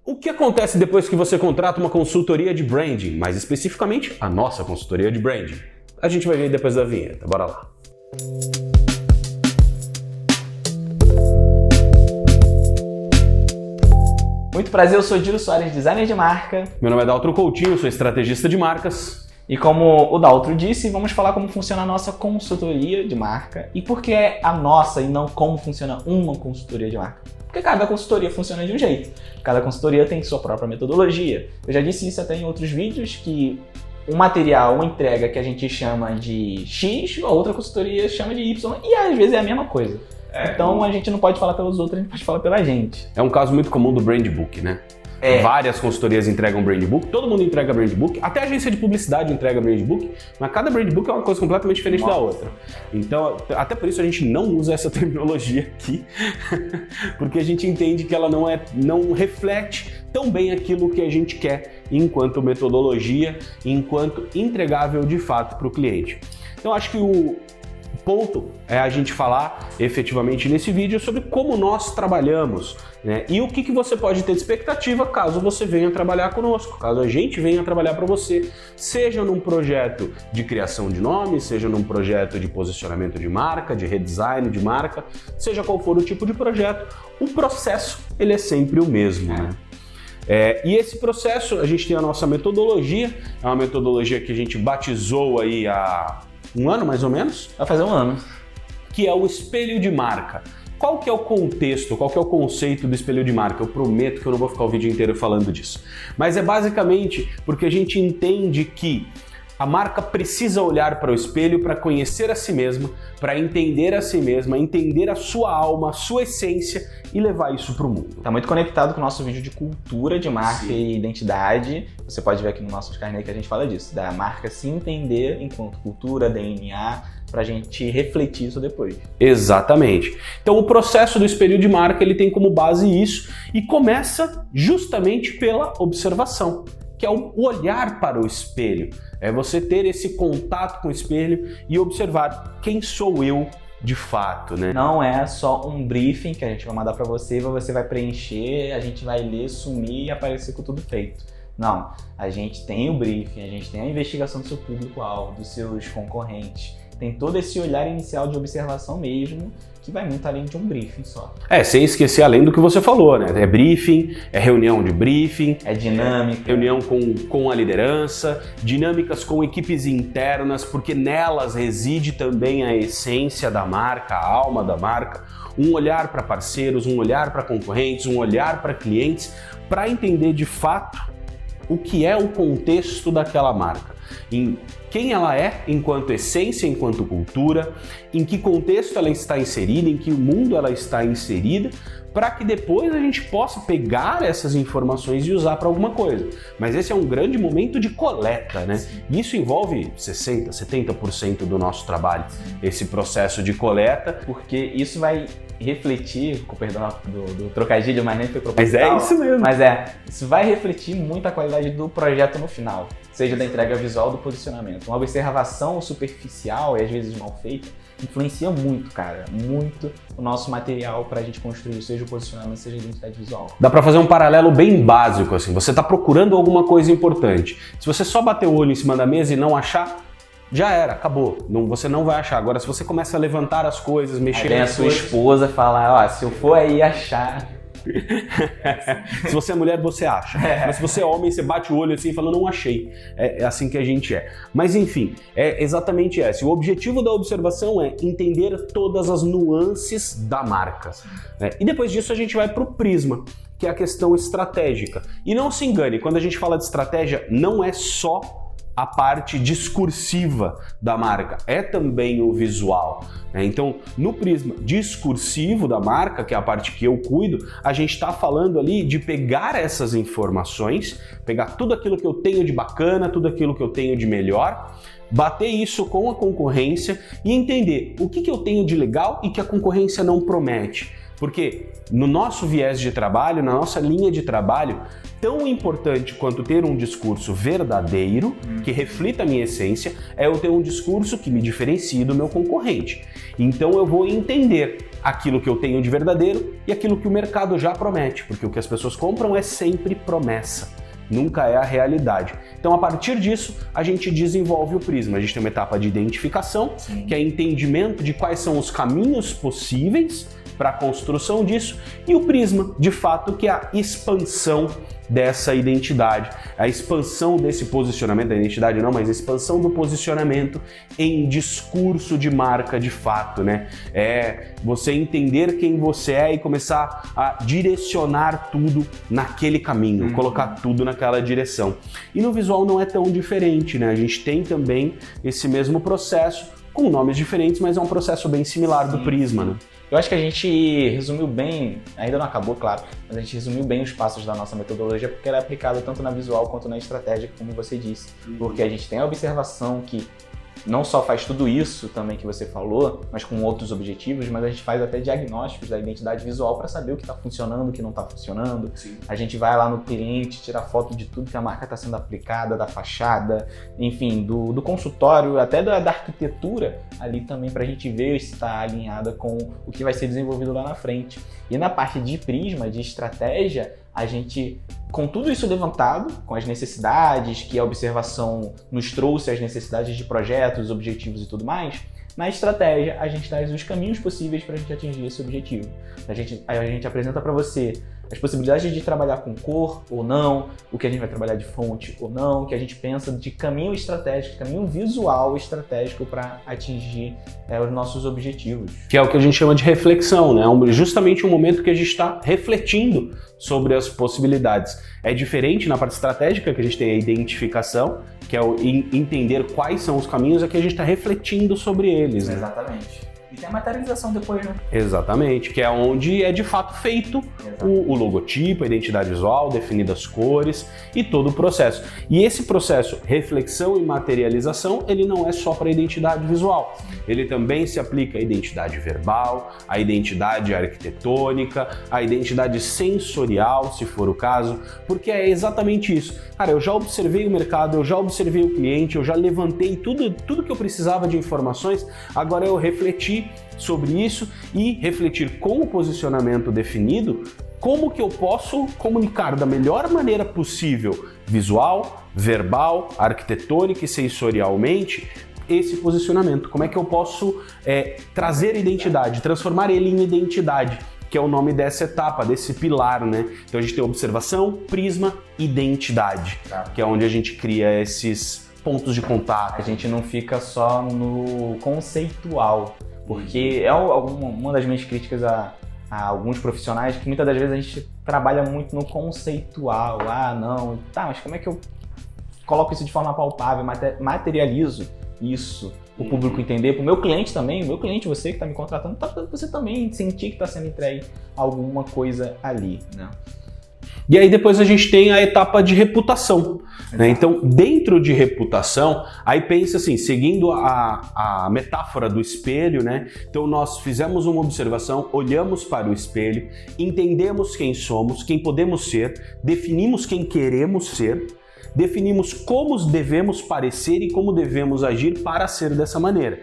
O que acontece depois que você contrata uma consultoria de branding, mais especificamente a nossa consultoria de branding? A gente vai ver depois da vinheta, bora lá. Muito prazer, eu sou Dilo Soares, designer de marca. Meu nome é Daltro Coutinho, sou estrategista de marcas. E como o Daltro disse, vamos falar como funciona a nossa consultoria de marca e por que é a nossa e não como funciona uma consultoria de marca. Porque cada consultoria funciona de um jeito, cada consultoria tem sua própria metodologia. Eu já disse isso até em outros vídeos, que um material, uma entrega que a gente chama de X, a outra consultoria chama de Y, e às vezes é a mesma coisa. Então a gente não pode falar pelos outros, a gente pode falar pela gente. É um caso muito comum do brand book, né? Várias consultorias entregam brand book, todo mundo entrega brand book, até a agência de publicidade entrega brand book, mas cada brand book é uma coisa completamente diferente da outra. Então, até por isso a gente não usa essa terminologia aqui, porque a gente entende que ela não reflete tão bem aquilo que a gente quer enquanto metodologia, enquanto entregável de fato para o cliente. Então, acho que o ponto é a gente falar efetivamente nesse vídeo sobre como nós trabalhamos, né? E o que você pode ter de expectativa caso você venha trabalhar conosco, caso a gente venha trabalhar para você, seja num projeto de criação de nome, seja num projeto de posicionamento de marca, de redesign de marca, seja qual for o tipo de projeto, o processo ele é sempre o mesmo, né? E esse processo, a gente tem a nossa metodologia, é uma metodologia que a gente batizou aí há um ano, mais ou menos? Vai fazer um ano. Que é o espelho de marca. Qual que é o contexto, qual que é o conceito do espelho de marca? Eu prometo que eu não vou ficar o vídeo inteiro falando disso. Mas é basicamente porque a gente entende que a marca precisa olhar para o espelho para conhecer a si mesma, para entender a si mesma, entender a sua alma, a sua essência e levar isso para o mundo. Está muito conectado com o nosso vídeo de cultura de marca e identidade. Você pode ver aqui no nosso carnê que a gente fala disso, da marca se entender enquanto cultura, DNA, para a gente refletir isso depois. Exatamente. Então o processo do espelho de marca ele tem como base isso e começa justamente pela observação, que é o olhar para o espelho. É você ter esse contato com o espelho e observar quem sou eu de fato, né? Não é só um briefing que a gente vai mandar para você vai preencher, a gente vai ler, sumir e aparecer com tudo feito. Não, a gente tem o briefing, a gente tem a investigação do seu público-alvo, dos seus concorrentes, tem todo esse olhar inicial de observação mesmo, que vai muito além de um briefing só. Sem esquecer além do que você falou, né? É briefing, é reunião de briefing, é dinâmica, reunião com a liderança, dinâmicas com equipes internas, porque nelas reside também a essência da marca, a alma da marca, um olhar para parceiros, um olhar para concorrentes, um olhar para clientes, para entender de fato o que é o contexto daquela marca. Em quem ela é enquanto essência, enquanto cultura, em que contexto ela está inserida, em que mundo ela está inserida, para que depois a gente possa pegar essas informações e usar para alguma coisa. Mas esse é um grande momento de coleta, né? E isso envolve 60%, 70% do nosso trabalho, esse processo de coleta. Porque isso vai refletir, com perdão do trocadilho, mas nem foi proposital. Mas é isso mesmo. Mas isso vai refletir muito a qualidade do projeto no final, seja da entrega visual do posicionamento. Uma observação superficial e às vezes mal feita influencia muito, cara, muito o nosso material para a gente construir, seja o posicionamento, seja a identidade visual. Dá para fazer um paralelo bem básico, assim, você está procurando alguma coisa importante. Se você só bater o olho em cima da mesa e não achar, já era, acabou. Você não vai achar. Agora, se você começa a levantar as coisas, mexer aí vem a sua esposa falar, se eu for aí achar... Se você é mulher, você acha. Mas se você é homem, você bate o olho assim e fala, não achei. É assim que a gente é. Mas enfim, é exatamente esse. O objetivo da observação é entender todas as nuances da marca. E depois disso a gente vai para o prisma, que é a questão estratégica. E não se engane, quando a gente fala de estratégia, não é só a parte discursiva da marca, é também o visual. Então, no prisma discursivo da marca, que é a parte que eu cuido, a gente está falando ali de pegar essas informações, pegar tudo aquilo que eu tenho de bacana, tudo aquilo que eu tenho de melhor, bater isso com a concorrência e entender o que eu tenho de legal e que a concorrência não promete. Porque no nosso viés de trabalho, na nossa linha de trabalho, tão importante quanto ter um discurso verdadeiro, que reflita a minha essência, é eu ter um discurso que me diferencie do meu concorrente. Então eu vou entender aquilo que eu tenho de verdadeiro e aquilo que o mercado já promete, porque o que as pessoas compram é sempre promessa, nunca é a realidade. Então, a partir disso, a gente desenvolve o Prisma. A gente tem uma etapa de identificação, que é entendimento de quais são os caminhos possíveis para a construção disso, e o Prisma, de fato, que é a expansão dessa identidade, a expansão desse posicionamento, da identidade não, mas a expansão do posicionamento em discurso de marca de fato, né? É você entender quem você é e começar a direcionar tudo naquele caminho, colocar tudo naquela direção. E no visual não é tão diferente, né? A gente tem também esse mesmo processo, com nomes diferentes, mas é um processo bem similar do Prisma, né? Eu acho que a gente resumiu bem, ainda não acabou, claro, mas a gente resumiu bem os passos da nossa metodologia porque ela é aplicada tanto na visual quanto na estratégica, como você disse. Porque a gente tem a observação que não só faz tudo isso também que você falou, mas com outros objetivos, mas a gente faz até diagnósticos da identidade visual para saber o que está funcionando, o que não está funcionando. Sim. A gente vai lá no cliente, tira foto de tudo que a marca está sendo aplicada, da fachada, enfim, do consultório, até da arquitetura ali também, para a gente ver se está alinhada com o que vai ser desenvolvido lá na frente. E na parte de Prisma, de estratégia, a gente, com tudo isso levantado, com as necessidades que a observação nos trouxe, as necessidades de projetos, objetivos e tudo mais, na estratégia a gente traz os caminhos possíveis para a gente atingir esse objetivo. A gente apresenta para você as possibilidades de trabalhar com cor ou não, o que a gente vai trabalhar de fonte ou não, o que a gente pensa de caminho estratégico, caminho visual estratégico para atingir os nossos objetivos. Que é o que a gente chama de reflexão, né? Justamente um momento que a gente está refletindo sobre as possibilidades. É diferente na parte estratégica, que a gente tem a identificação, que é o entender quais são os caminhos, é que a gente está refletindo sobre eles. Né? Exatamente. E tem a materialização depois, né? Exatamente, que é onde é de fato feito o logotipo, a identidade visual, definidas as cores e todo o processo. E esse processo, reflexão e materialização, ele não é só para a identidade visual. Ele também se aplica à identidade verbal, à identidade arquitetônica, à identidade sensorial, se for o caso, porque é exatamente isso. Cara, eu já observei o mercado, eu já observei o cliente, eu já levantei tudo que eu precisava de informações, agora eu refleti sobre isso e refletir com o posicionamento definido, como que eu posso comunicar da melhor maneira possível, visual, verbal, arquitetônica e sensorialmente, esse posicionamento. Como é que eu posso trazer identidade, transformar ele em identidade, que é o nome dessa etapa, desse pilar, né? Então a gente tem observação, prisma, identidade, que é onde a gente cria esses pontos de contato. A gente não fica só no conceitual, porque é uma das minhas críticas a alguns profissionais, que muitas das vezes a gente trabalha muito no conceitual. Não, tá, mas como é que eu coloco isso de forma palpável, materializo isso, o público entender, para o meu cliente também, você que está me contratando, você também sentir que está sendo entregue alguma coisa ali, né? E aí depois a gente tem a etapa de reputação, né? Então, dentro de reputação, aí pensa assim, seguindo a metáfora do espelho, né? Então nós fizemos uma observação, olhamos para o espelho, entendemos quem somos, quem podemos ser, definimos quem queremos ser, definimos como devemos parecer e como devemos agir para ser dessa maneira.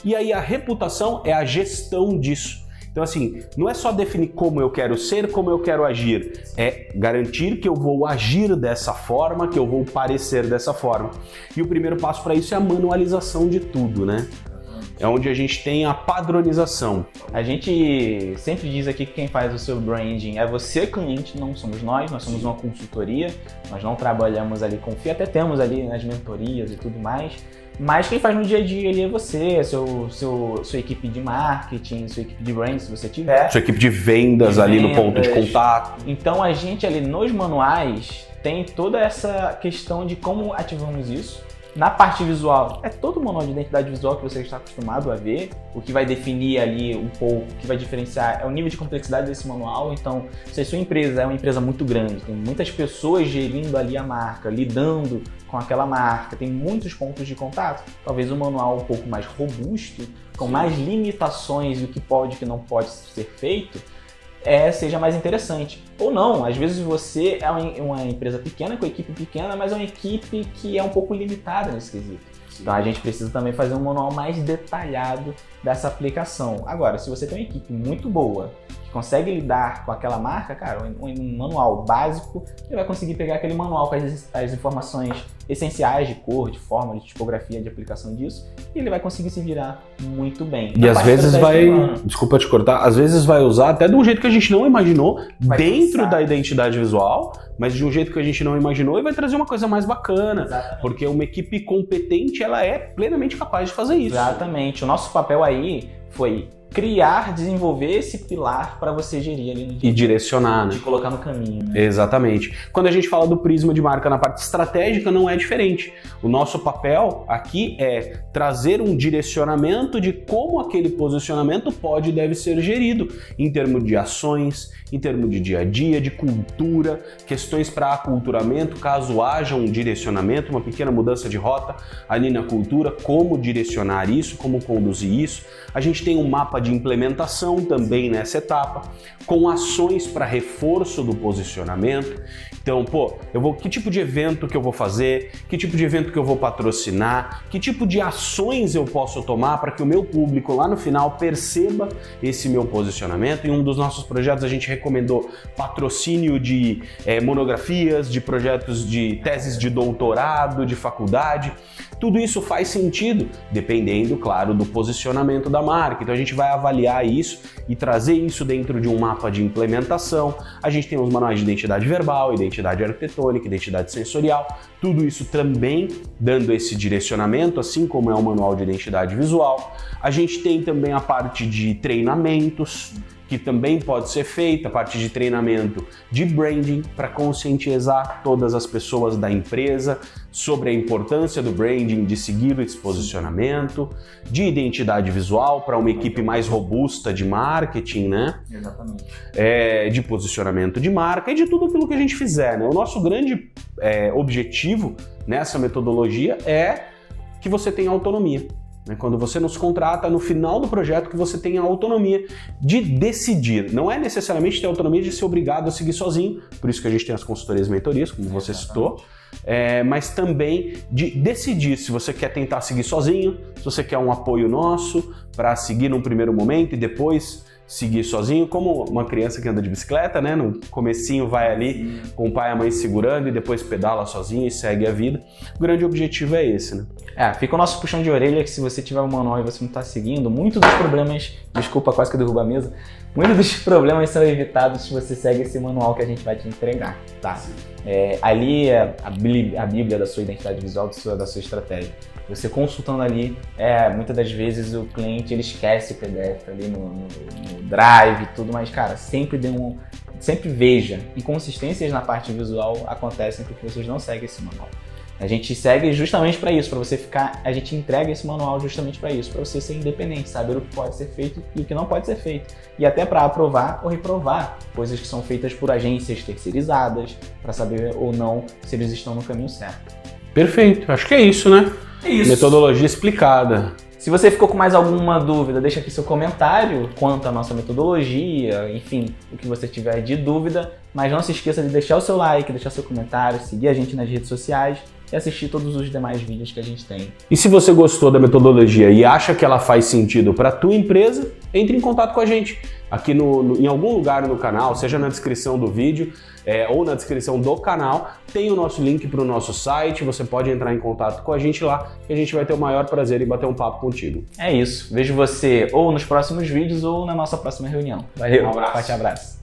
E aí a reputação é a gestão disso. Então assim, não é só definir como eu quero ser, como eu quero agir, é garantir que eu vou agir dessa forma, que eu vou parecer dessa forma. E o primeiro passo para isso é a manualização de tudo, né? É onde a gente tem a padronização. A gente sempre diz aqui que quem faz o seu branding é você, cliente, não somos nós somos uma consultoria, nós não trabalhamos ali com FII, até temos ali nas mentorias e tudo mais, mas quem faz no dia a dia ali é você, sua equipe de marketing, sua equipe de branding, se você tiver. Sua equipe de vendas ali no ponto de contato. Então a gente ali nos manuais tem toda essa questão de como ativamos isso. Na parte visual, é todo o manual de identidade visual que você está acostumado a ver. O que vai definir ali um pouco, o que vai diferenciar é o nível de complexidade desse manual. Então, se a sua empresa é uma empresa muito grande, tem muitas pessoas gerindo ali a marca, lidando com aquela marca, tem muitos pontos de contato, talvez um manual um pouco mais robusto, com mais limitações do que pode e que não pode ser feito, seja mais interessante. Ou não, às vezes você é uma empresa pequena, com equipe pequena, mas é uma equipe que é um pouco limitada nesse quesito. Então a gente precisa também fazer um manual mais detalhado dessa aplicação. Agora, se você tem uma equipe muito boa, que consegue lidar com aquela marca, cara, um manual básico, ele vai conseguir pegar aquele manual com as informações essenciais de cor, de forma, de tipografia, de aplicação disso, e ele vai conseguir se virar muito bem. E às vezes desculpa te cortar, às vezes vai usar até de um jeito que a gente não imaginou, dentro da identidade visual, mas de um jeito que a gente não imaginou e vai trazer uma coisa mais bacana. Exatamente. Porque uma equipe competente, ela é plenamente capaz de fazer isso. Exatamente. O nosso papel aí foi criar, desenvolver esse pilar para você gerir ali no dia. E direcionar, né? De colocar no caminho. Né? Exatamente. Quando a gente fala do prisma de marca na parte estratégica, não é diferente. O nosso papel aqui é trazer um direcionamento de como aquele posicionamento pode e deve ser gerido, em termos de ações, em termos de dia a dia, de cultura, questões para aculturamento, caso haja um direcionamento, uma pequena mudança de rota ali na cultura, como direcionar isso, como conduzir isso. A gente tem um mapa de implementação também nessa etapa, com ações para reforço do posicionamento. Então, que tipo de evento que eu vou fazer, que tipo de evento que eu vou patrocinar, que tipo de ações eu posso tomar para que o meu público lá no final perceba esse meu posicionamento. Em um dos nossos projetos a gente recomendou patrocínio de monografias, de projetos de teses de doutorado, de faculdade. Tudo isso faz sentido, dependendo, claro, do posicionamento da marca. Então a gente vai avaliar isso e trazer isso dentro de um mapa de implementação. A gente tem os manuais de identidade verbal, identidade arquitetônica, identidade sensorial, tudo isso também dando esse direcionamento, assim como é o manual de identidade visual. A gente tem também a parte de treinamentos, que também pode ser feita, a parte de treinamento de branding, para conscientizar todas as pessoas da empresa sobre a importância do branding, de seguir esse posicionamento, de identidade visual para uma equipe mais robusta de marketing, né? Exatamente. De posicionamento de marca e de tudo aquilo que a gente fizer, né? O nosso grande objetivo nessa metodologia é que você tenha autonomia. Quando você nos contrata, no final do projeto, que você tenha a autonomia de decidir. Não é necessariamente ter a autonomia de ser obrigado a seguir sozinho, por isso que a gente tem as consultorias e mentorias, como você citou, mas também de decidir se você quer tentar seguir sozinho, se você quer um apoio nosso para seguir num primeiro momento e depois seguir sozinho, como uma criança que anda de bicicleta, né? No comecinho vai ali com o pai e a mãe segurando e depois pedala sozinho e segue a vida. O grande objetivo é esse, né? Fica o nosso puxão de orelha que se você tiver um manual e você não está seguindo, muitos dos problemas, desculpa, quase que eu derrubo a mesa, muitos dos problemas são evitados se você segue esse manual que a gente vai te entregar, tá? Ali é a bíblia da sua identidade visual, da sua estratégia. Você consultando ali, muitas das vezes o cliente ele esquece o PDF ali no Drive e tudo, mas cara, sempre veja. Inconsistências na parte visual acontecem porque vocês não seguem esse manual. A gente segue justamente para isso, a gente entrega esse manual justamente para isso, para você ser independente, saber o que pode ser feito e o que não pode ser feito. E até para aprovar ou reprovar coisas que são feitas por agências terceirizadas, para saber ou não se eles estão no caminho certo. Perfeito, acho que é isso, né? É isso. Metodologia explicada. Se você ficou com mais alguma dúvida, deixa aqui seu comentário quanto à nossa metodologia, enfim, o que você tiver de dúvida. Mas não se esqueça de deixar o seu like, deixar seu comentário, seguir a gente nas redes sociais e assistir todos os demais vídeos que a gente tem. E se você gostou da metodologia e acha que ela faz sentido para a tua empresa, entre em contato com a gente. Aqui em algum lugar no canal, seja na descrição do vídeo ou na descrição do canal, tem o nosso link para o nosso site, você pode entrar em contato com a gente lá, que a gente vai ter o maior prazer em bater um papo contigo. É isso, vejo você ou nos próximos vídeos ou na nossa próxima reunião. Valeu, um abraço. Forte abraço.